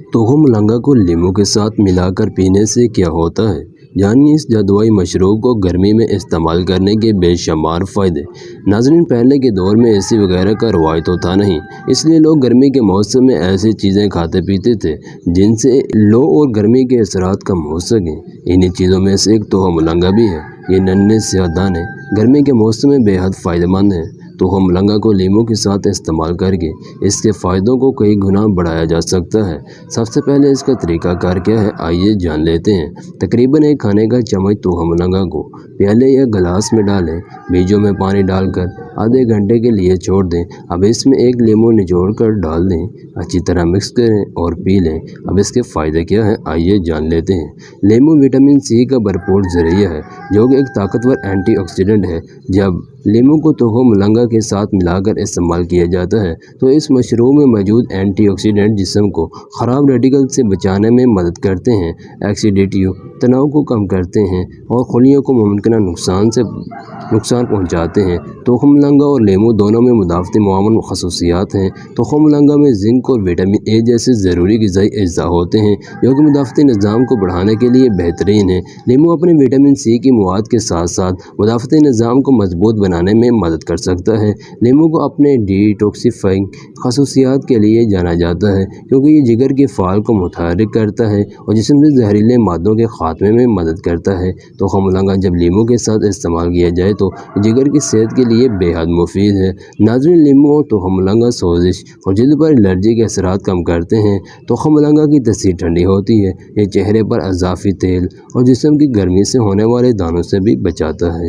तोहफ़ा मुलंगा को लीमू के साथ मिलाकर पीने से क्या होता है? जानिए इस जादुई मशरूब को गर्मी में इस्तेमाल करने के बेशुमार फ़ायदे। नाज़रीन, पहले के दौर में एसी वगैरह का रवाज तो था नहीं, इसलिए लोग गर्मी के मौसम में ऐसी चीज़ें खाते पीते थे जिनसे लो और गर्मी के असरात कम हो सकें। इन्हीं चीज़ों में से एक तोहफ़ा मुलंगा भी है। ये नन्हे स्याह दाने गर्मी के मौसम में बेहद फ़ायदेमंद हैं। तोहफ़ा मुलंगा को लीमू के साथ इस्तेमाल करके इसके फ़ायदों को कई गुना बढ़ाया जा सकता है। सबसे पहले इसका तरीक़ाकार क्या है, आइए जान लेते हैं। तकरीबन एक खाने का चम्मच तोहफ़ा मुलंगा को प्याले या गिलास में डालें। बीजों में पानी डालकर आधे घंटे के लिए छोड़ दें। अब इसमें एक लीमू निचोड़ कर डाल दें, अच्छी तरह मिक्स करें और पी लें। अब इसके फ़ायदे क्या हैं, आइए जान लेते हैं। लीमू विटामिन सी का भरपूर ज़रिया है, जो कि एक ताकतवर एंटीऑक्सीडेंट है। जब लीमू को तोहफ़ा मुलंगा के साथ मिलाकर इस्तेमाल किया जाता है तो इस मशरूब में मौजूद एंटीऑक्सीडेंट जिस्म को ख़राब रेडिकल से बचाने में मदद करते हैं, एसिडिटी तनाव को कम करते हैं और खुलियों को मुमकिन नुकसान पहुँचाते हैं। तोहफ़ा मुलंगा और लीमू दोनों में मुदाफ़ती मुआवन खसूसियात हैं। तोहफ़ा मुलंगा में जिंक और विटामिन ए जैसे ज़रूरी ग़िज़ाई अज्जा होते हैं, जो कि मुदाफ़ती निज़ाम को बढ़ाने के लिए बेहतरीन है। लीमू अपने विटामिन सी की मवाद के साथ साथ मुदाफ़ती निज़ाम को मजबूत बनाने में मदद कर सकता है। लीमू को अपने डिटॉक्सिफाइंग खसूसियात के लिए जाना जाता है, क्योंकि ये जिगर के फ़ाल को मुतहर्रिक करता है और जिस्म में जहरीले मादों के ख़ात्मे में मदद करता है। तोहफ़ा मुलंगा जब लीमू के साथ इस्तेमाल किया जाए तो जिगर की सेहत के लिए बेहद मुफीद है। नाज़रीन, लीमू और तोहफ़ा मुलंगा सोजिश और जल्द पर एलर्जी के असरात कम करते हैं। तोहफ़ा मुलंगा की तसीर ठंडी होती है। ये चेहरे पर अज़ाफ़ी तेल और जिस्म की गर्मी से होने वाले दानों से भी बचाता है।